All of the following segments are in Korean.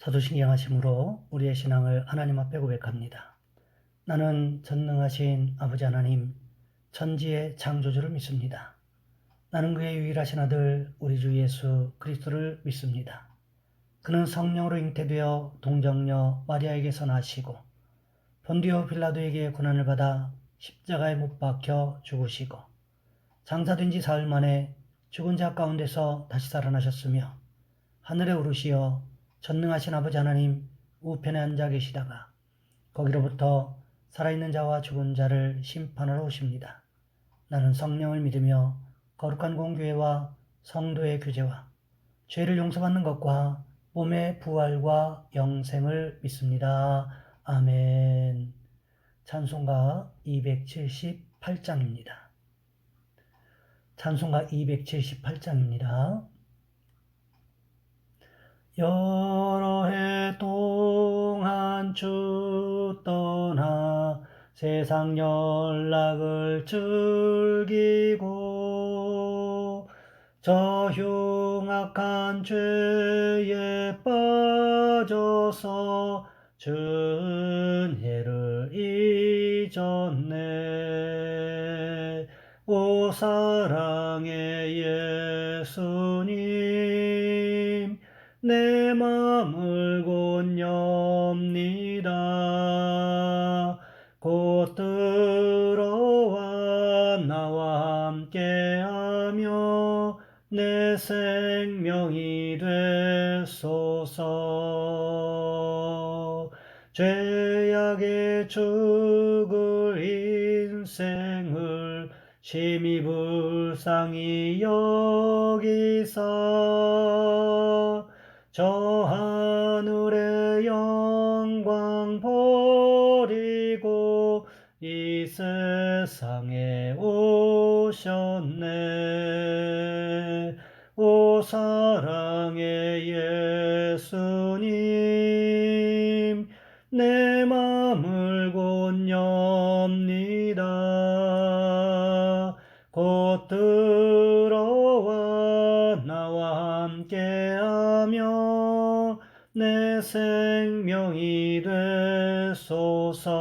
사도신경하심으로 우리의 신앙을 하나님 앞에 고백합니다. 나는 전능하신 아버지 하나님, 천지의 창조주를 믿습니다. 나는 그의 유일하신 아들 우리 주 예수 그리스도를 믿습니다. 그는 성령으로 잉태되어 동정녀 마리아에게서 나시고 본디오 빌라도에게 고난을 받아 십자가에 못 박혀 죽으시고 장사된 지 사흘 만에 죽은 자 가운데서 다시 살아나셨으며 하늘에 오르시어 전능하신 아버지 하나님 우편에 앉아 계시다가 거기로부터 살아있는 자와 죽은 자를 심판하러 오십니다. 나는 성령을 믿으며 거룩한 공교회와 성도의 교제와 죄를 용서받는 것과 몸의 부활과 영생을 믿습니다. 아멘. 찬송가 278장입니다. 찬송가 278장입니다. 여러 해 동안 주 떠나 세상 연락을 즐기고 저 흉악한 죄에 빠져서 주 은혜를 잊었네. 오 사랑의 예수님, 내 맘을 곧 엽니다. 곧 들어와 나와 함께하며 내 생명이 되소서. 죄악에 죽을 인생을 심히 불쌍히 여기사 저 하늘의 영광 버리고 이 세상에 오셨네. 오 사랑의 예수님, 내 맘을 곧 엽니다. 곧 들어와 나와 함께하며 내 생명이 되소서.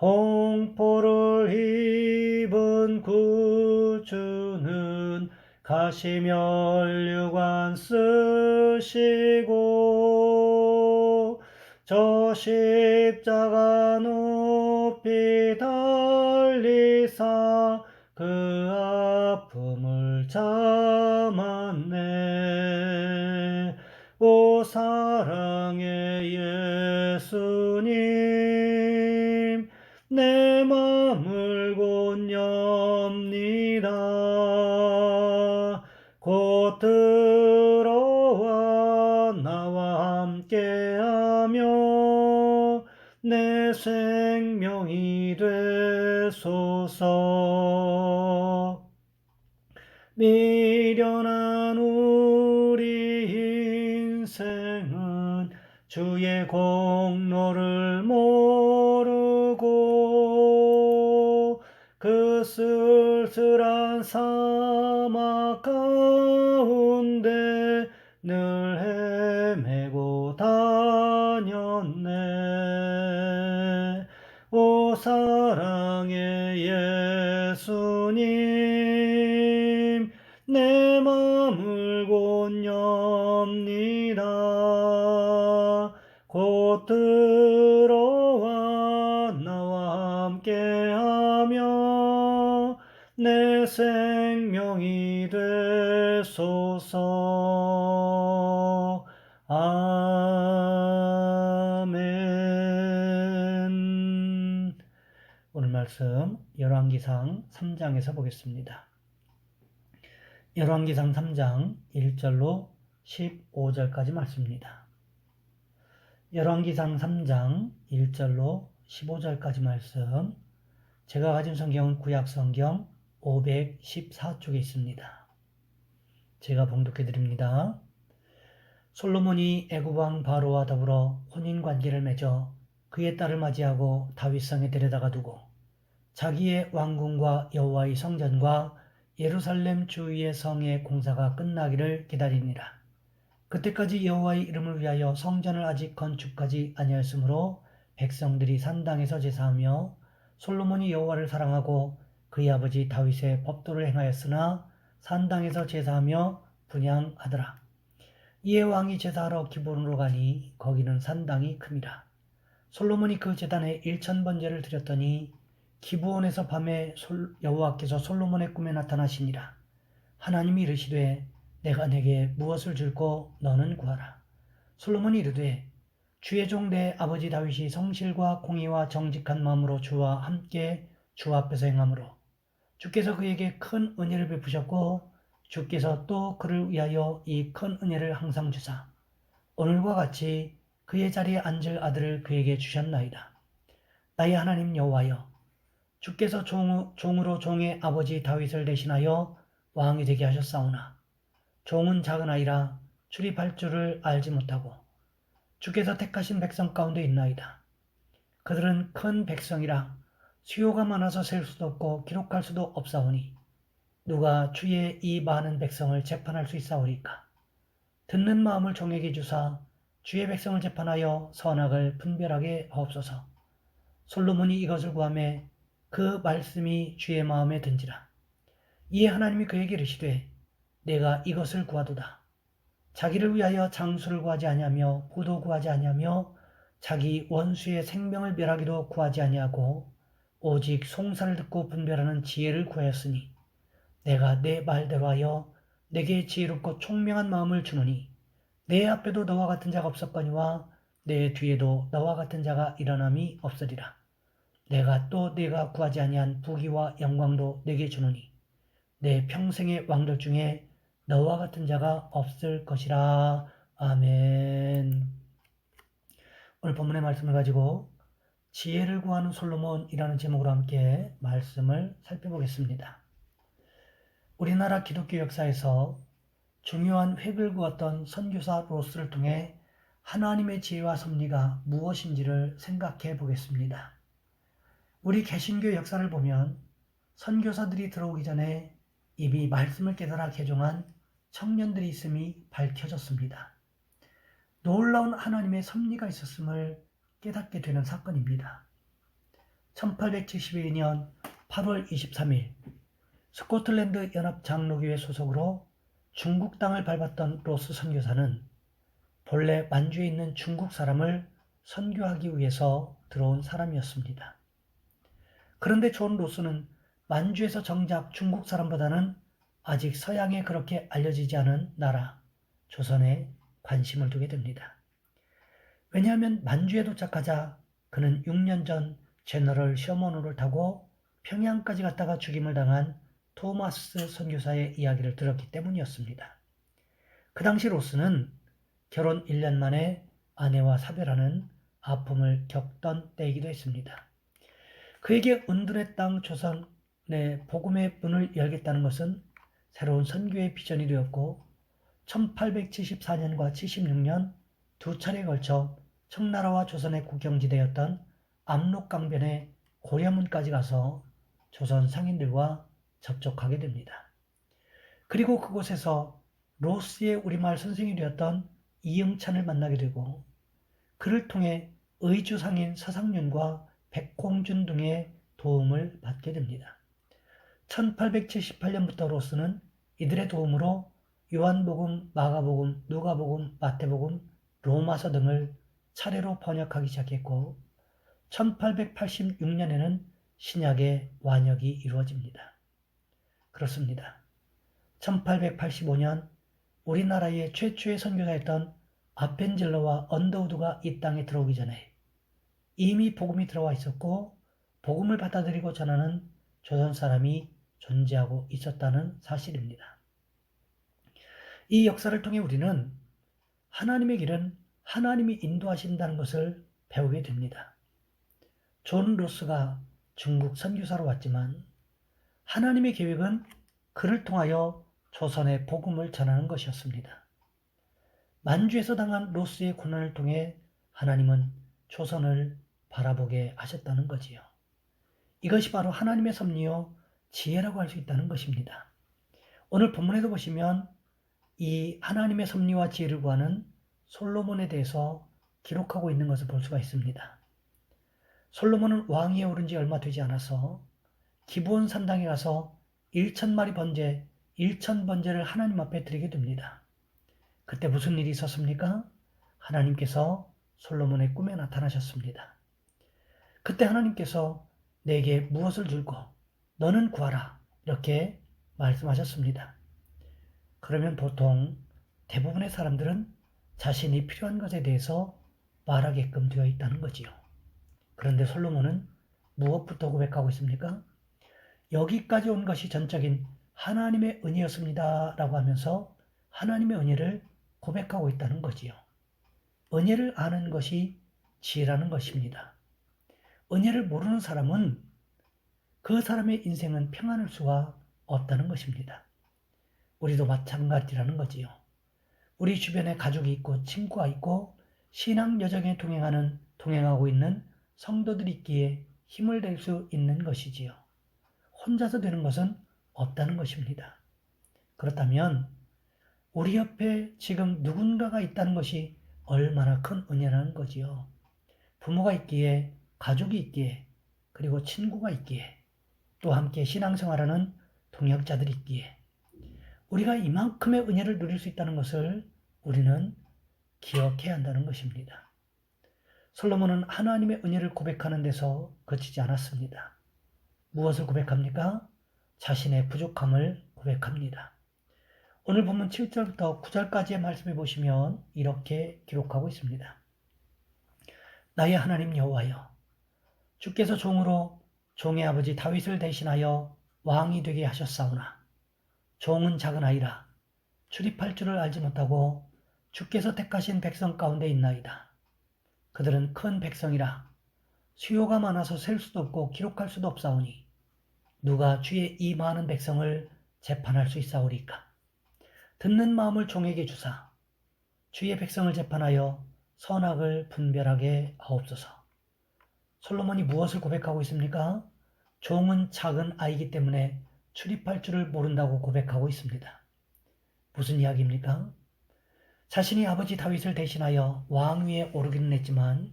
홍포를 입은 구주는 가시면류관 쓰시고 저 십자가 높이 달리사 그 아픔을 참았네. 오 사랑의 예수님, 내 맘을 곧 엽니다. 곧 들어와 나와 함께하며 내 생명이 되소서. 미련한 우리 인생은 주의 공로를 모르고 그 쓸쓸한 사막 가운데 늘 헤매고 다녔네. 오 사랑의 예수님, 내 맘을 곧 엽니다. 곧 들어와 나와 함께하며 내 생명이 되소서. 아멘. 오늘 말씀 열왕기상 3장에서 보겠습니다. 열왕기상 3장 1절로 15절까지 말씀입니다. 열왕기상 3장 1절로 15절까지 말씀, 제가 가진 성경은 구약성경 514쪽에 있습니다. 제가 봉독해 드립니다. 솔로몬이 애굽왕 바로와 더불어 혼인관계를 맺어 그의 딸을 맞이하고 다윗성에 데려다가 두고 자기의 왕궁과 여호와의 성전과 예루살렘 주위의 성의 공사가 끝나기를 기다리니라. 그때까지 여호와의 이름을 위하여 성전을 아직 건축하지 아니하였으므로 백성들이 산당에서 제사하며 솔로몬이 여호와를 사랑하고 그의 아버지 다윗의 법도를 행하였으나 산당에서 제사하며 분향하더라. 이에 왕이 제사하러 기브론으로 가니 거기는 산당이 큼이라. 솔로몬이 그 제단에 1000번제를 드렸더니 기브온에서 밤에 여호와께서 솔로몬의 꿈에 나타나시니라. 하나님이 이르시되 내가 내게 무엇을 줄고 너는 구하라. 솔로몬이 이르되 주의 종 내 아버지 다윗이 성실과 공의와 정직한 마음으로 주와 함께 주 앞에서 행함으로 주께서 그에게 큰 은혜를 베푸셨고 주께서 또 그를 위하여 이 큰 은혜를 항상 주사 오늘과 같이 그의 자리에 앉을 아들을 그에게 주셨나이다. 나의 하나님 여호와여, 주께서 종으로 종의 아버지 다윗을 대신하여 왕이 되게 하셨사오나 종은 작은 아이라 출입할 줄을 알지 못하고 주께서 택하신 백성 가운데 있나이다. 그들은 큰 백성이라 수요가 많아서 셀 수도 없고 기록할 수도 없사오니 누가 주의 이 많은 백성을 재판할 수 있사오리까? 듣는 마음을 종에게 주사 주의 백성을 재판하여 선악을 분별하게 하옵소서. 솔로몬이 이것을 구하매 그 말씀이 주의 마음에 든지라. 이에 하나님이 그에게 이르시되 내가 이것을 구하도다. 자기를 위하여 장수를 구하지 아니하며 부도 구하지 아니하며 자기 원수의 생명을 멸하기도 구하지 아니하고 오직 송사를 듣고 분별하는 지혜를 구하였으니 내가 내 말대로 하여 내게 지혜롭고 총명한 마음을 주노니 내 앞에도 너와 같은 자가 없었거니와 내 뒤에도 너와 같은 자가 일어남이 없으리라. 내가 또 네가 구하지 아니한 부귀와 영광도 내게 주노니 내 평생의 왕들 중에 너와 같은 자가 없을 것이라. 아멘. 오늘 본문의 말씀을 가지고 지혜를 구하는 솔로몬이라는 제목으로 함께 말씀을 살펴보겠습니다. 우리나라 기독교 역사에서 중요한 획을 그었던 선교사 로스를 통해 하나님의 지혜와 섭리가 무엇인지를 생각해 보겠습니다. 우리 개신교 역사를 보면 선교사들이 들어오기 전에 이미 말씀을 깨달아 개종한 청년들이 있음이 밝혀졌습니다. 놀라운 하나님의 섭리가 있었음을 깨닫게 되는 사건입니다. 1872년 8월 23일 스코틀랜드 연합 장로교회 소속으로 중국 땅을 밟았던 로스 선교사는 본래 만주에 있는 중국 사람을 선교하기 위해서 들어온 사람이었습니다. 그런데 존 로스는 만주에서 정작 중국 사람보다는 아직 서양에 그렇게 알려지지 않은 나라 조선에 관심을 두게 됩니다. 왜냐하면 만주에 도착하자 그는 6년 전 제너럴 셔먼호를 타고 평양까지 갔다가 죽임을 당한 토마스 선교사의 이야기를 들었기 때문이었습니다. 그 당시 로스는 결혼 1년 만에 아내와 사별하는 아픔을 겪던 때이기도 했습니다. 그에게 은둔의 땅 조선의 복음의 문을 열겠다는 것은 새로운 선교의 비전이 되었고 1874년과 76년 두 차례에 걸쳐 청나라와 조선의 국경지대였던 압록강변의 고려문까지 가서 조선 상인들과 접촉하게 됩니다. 그리고 그곳에서 로스의 우리말 선생이 되었던 이응찬을 만나게 되고 그를 통해 의주 상인 서상윤과 백홍준 등의 도움을 받게 됩니다. 1878년부터 로스는 이들의 도움으로 요한복음, 마가복음, 누가복음, 마태복음, 로마서 등을 차례로 번역하기 시작했고 1886년에는 신약의 완역이 이루어집니다. 그렇습니다. 1885년 우리나라의 최초의 선교사였던 아펜젤러와 언더우드가 이 땅에 들어오기 전에 이미 복음이 들어와 있었고 복음을 받아들이고 전하는 조선 사람이 존재하고 있었다는 사실입니다. 이 역사를 통해 우리는 하나님의 길은 하나님이 인도하신다는 것을 배우게 됩니다. 존 로스가 중국 선교사로 왔지만 하나님의 계획은 그를 통하여 조선의 복음을 전하는 것이었습니다. 만주에서 당한 로스의 고난을 통해 하나님은 조선을 바라보게 하셨다는 거지요. 이것이 바로 하나님의 섭리요 지혜라고 할 수 있다는 것입니다. 오늘 본문에도 보시면 이 하나님의 섭리와 지혜를 구하는 솔로몬에 대해서 기록하고 있는 것을 볼 수가 있습니다. 솔로몬은 왕위에 오른 지 얼마 되지 않아서 기브온 산당에 가서 1,000마리 번제, 1,000번제를 하나님 앞에 드리게 됩니다. 그때 무슨 일이 있었습니까? 하나님께서 솔로몬의 꿈에 나타나셨습니다. 그때 하나님께서 내게 무엇을 줄고 너는 구하라 이렇게 말씀하셨습니다. 그러면 보통 대부분의 사람들은 자신이 필요한 것에 대해서 말하게끔 되어 있다는 거지요. 그런데 솔로몬은 무엇부터 고백하고 있습니까? 여기까지 온 것이 전적인 하나님의 은혜였습니다 라고 하면서 하나님의 은혜를 고백하고 있다는 거지요. 은혜를 아는 것이 지혜라는 것입니다. 은혜를 모르는 사람은 그 사람의 인생은 평안할 수가 없다는 것입니다. 우리도 마찬가지라는 거지요. 우리 주변에 가족이 있고 친구가 있고 신앙 여정에 동행하고 있는 성도들이 있기에 힘을 낼 수 있는 것이지요. 혼자서 되는 것은 없다는 것입니다. 그렇다면 우리 옆에 지금 누군가가 있다는 것이 얼마나 큰 은혜라는 거지요. 부모가 있기에, 가족이 있기에, 그리고 친구가 있기에, 또 함께 신앙생활하는 동역자들이 있기에 우리가 이만큼의 은혜를 누릴 수 있다는 것을 우리는 기억해야 한다는 것입니다. 솔로몬은 하나님의 은혜를 고백하는 데서 그치지 않았습니다. 무엇을 고백합니까? 자신의 부족함을 고백합니다. 오늘 본문 7절부터 9절까지의 말씀을 보시면 이렇게 기록하고 있습니다. 나의 하나님 여호와여, 주께서 종으로 종의 아버지 다윗을 대신하여 왕이 되게 하셨사오나 종은 작은 아이라 출입할 줄을 알지 못하고 주께서 택하신 백성 가운데 있나이다. 그들은 큰 백성이라 수요가 많아서 셀 수도 없고 기록할 수도 없사오니 누가 주의 이 많은 백성을 재판할 수 있사오리까? 듣는 마음을 종에게 주사 주의 백성을 재판하여 선악을 분별하게 하옵소서. 솔로몬이 무엇을 고백하고 있습니까? 종은 작은 아이기 때문에 출입할 줄을 모른다고 고백하고 있습니다. 무슨 이야기입니까? 자신이 아버지 다윗을 대신하여 왕위에 오르기는 했지만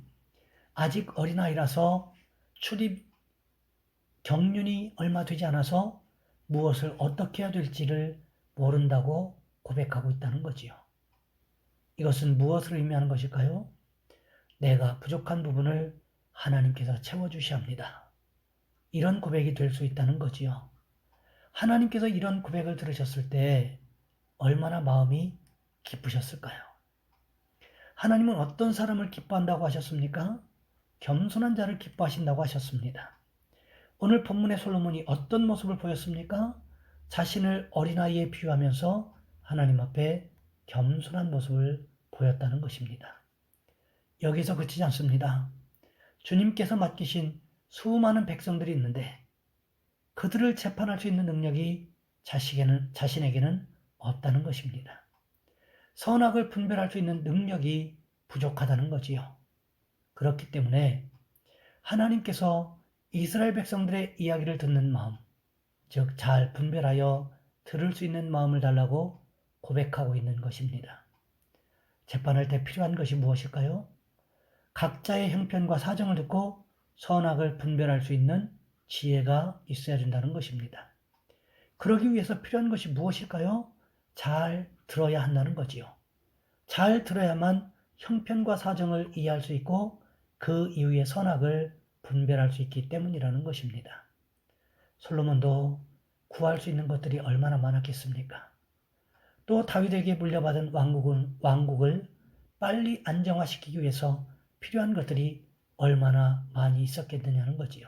아직 어린아이라서 출입 경륜이 얼마 되지 않아서 무엇을 어떻게 해야 될지를 모른다고 고백하고 있다는 거지요. 이것은 무엇을 의미하는 것일까요? 내가 부족한 부분을 하나님께서 채워주셔야 합니다. 이런 고백이 될 수 있다는 거지요. 하나님께서 이런 고백을 들으셨을 때 얼마나 마음이 기쁘셨을까요? 하나님은 어떤 사람을 기뻐한다고 하셨습니까? 겸손한 자를 기뻐하신다고 하셨습니다. 오늘 본문의 솔로몬이 어떤 모습을 보였습니까? 자신을 어린아이에 비유하면서 하나님 앞에 겸손한 모습을 보였다는 것입니다. 여기서 그치지 않습니다. 주님께서 맡기신 수많은 백성들이 있는데 그들을 재판할 수 있는 능력이 자신에게는 없다는 것입니다. 선악을 분별할 수 있는 능력이 부족하다는 거지요. 그렇기 때문에 하나님께서 이스라엘 백성들의 이야기를 듣는 마음, 즉 잘 분별하여 들을 수 있는 마음을 달라고 고백하고 있는 것입니다. 재판할 때 필요한 것이 무엇일까요? 각자의 형편과 사정을 듣고 선악을 분별할 수 있는 지혜가 있어야 된다는 것입니다. 그러기 위해서 필요한 것이 무엇일까요? 잘 들어야 한다는 거지요. 잘 들어야만 형편과 사정을 이해할 수 있고 그 이후의 선악을 분별할 수 있기 때문이라는 것입니다. 솔로몬도 구할 수 있는 것들이 얼마나 많았겠습니까? 또 다윗에게 물려받은 왕국을 빨리 안정화시키기 위해서 필요한 것들이 얼마나 많이 있었겠느냐는 거지요.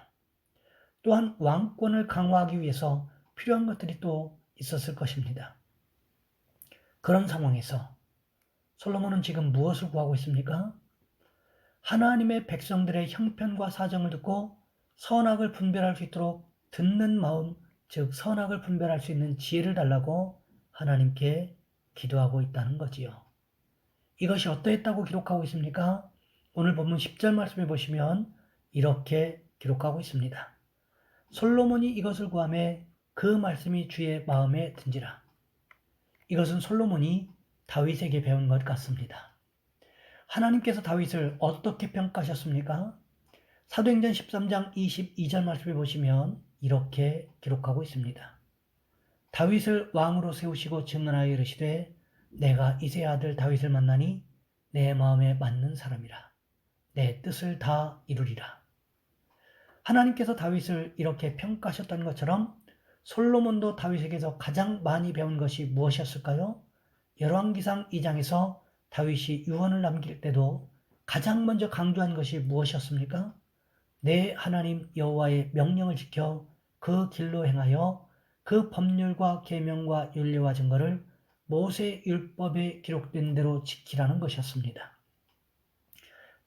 또한 왕권을 강화하기 위해서 필요한 것들이 또 있었을 것입니다. 그런 상황에서 솔로몬은 지금 무엇을 구하고 있습니까? 하나님의 백성들의 형편과 사정을 듣고 선악을 분별할 수 있도록 듣는 마음, 즉 선악을 분별할 수 있는 지혜를 달라고 하나님께 기도하고 있다는 거지요. 이것이 어떠했다고 기록하고 있습니까? 오늘 본문 10절 말씀해 보시면 이렇게 기록하고 있습니다. 솔로몬이 이것을 구하매 그 말씀이 주의 마음에 든지라. 이것은 솔로몬이 다윗에게 배운 것 같습니다. 하나님께서 다윗을 어떻게 평가하셨습니까? 사도행전 13장 22절 말씀을 보시면 이렇게 기록하고 있습니다. 다윗을 왕으로 세우시고 증언하여 이르시되 내가 이새의 아들 다윗을 만나니 내 마음에 맞는 사람이라. 내 뜻을 다 이루리라. 하나님께서 다윗을 이렇게 평가하셨던 것처럼 솔로몬도 다윗에게서 가장 많이 배운 것이 무엇이었을까요? 열왕기상 2장에서 다윗이 유언을 남길 때도 가장 먼저 강조한 것이 무엇이었습니까? 내 하나님 여호와의 명령을 지켜 그 길로 행하여 그 법률과 계명과 윤리와 증거를 모세 율법에 기록된 대로 지키라는 것이었습니다.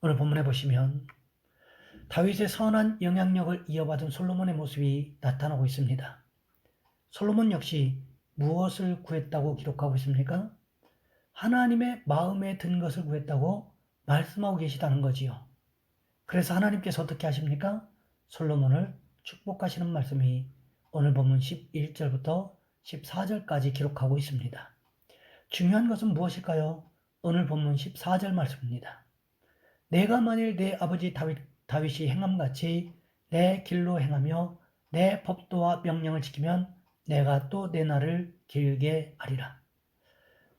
오늘 본문에 보시면 다윗의 선한 영향력을 이어받은 솔로몬의 모습이 나타나고 있습니다. 솔로몬 역시 무엇을 구했다고 기록하고 있습니까? 하나님의 마음에 든 것을 구했다고 말씀하고 계시다는 거지요. 그래서 하나님께서 어떻게 하십니까? 솔로몬을 축복하시는 말씀이 오늘 본문 11절부터 14절까지 기록하고 있습니다. 중요한 것은 무엇일까요? 오늘 본문 14절 말씀입니다. 내가 만일 내 아버지 다윗이 행함같이 내 길로 행하며 내 법도와 명령을 지키면 내가 또 내 날을 길게 하리라.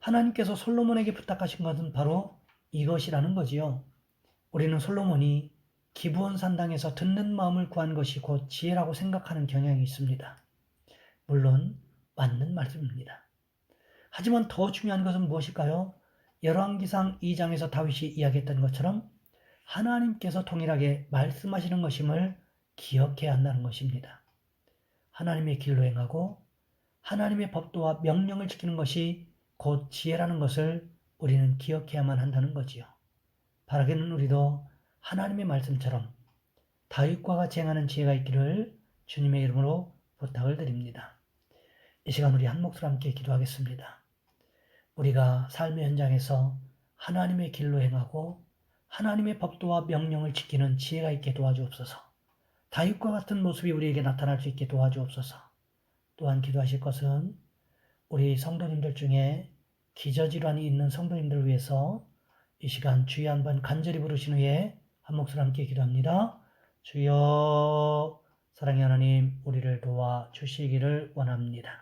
하나님께서 솔로몬에게 부탁하신 것은 바로 이것이라는 거지요. 우리는 솔로몬이 기브온 산당에서 듣는 마음을 구한 것이 곧 지혜라고 생각하는 경향이 있습니다. 물론 맞는 말씀입니다. 하지만 더 중요한 것은 무엇일까요? 열왕기상 2장에서 다윗이 이야기했던 것처럼 하나님께서 동일하게 말씀하시는 것임을 기억해야 한다는 것입니다. 하나님의 길로 행하고 하나님의 법도와 명령을 지키는 것이 곧 지혜라는 것을 우리는 기억해야만 한다는 거지요. 바라기는 우리도 하나님의 말씀처럼 다윗과 같이 행하는 지혜가 있기를 주님의 이름으로 부탁을 드립니다. 이 시간 우리 한 목소리 함께 기도하겠습니다. 우리가 삶의 현장에서 하나님의 길로 행하고 하나님의 법도와 명령을 지키는 지혜가 있게 도와주옵소서. 다윗과 같은 모습이 우리에게 나타날 수 있게 도와주옵소서. 또한 기도하실 것은 우리 성도님들 중에 기저질환이 있는 성도님들을 위해서 이 시간 주여 한번 간절히 부르신 후에 한 목소리 함께 기도합니다. 주여, 사랑의 하나님, 우리를 도와주시기를 원합니다.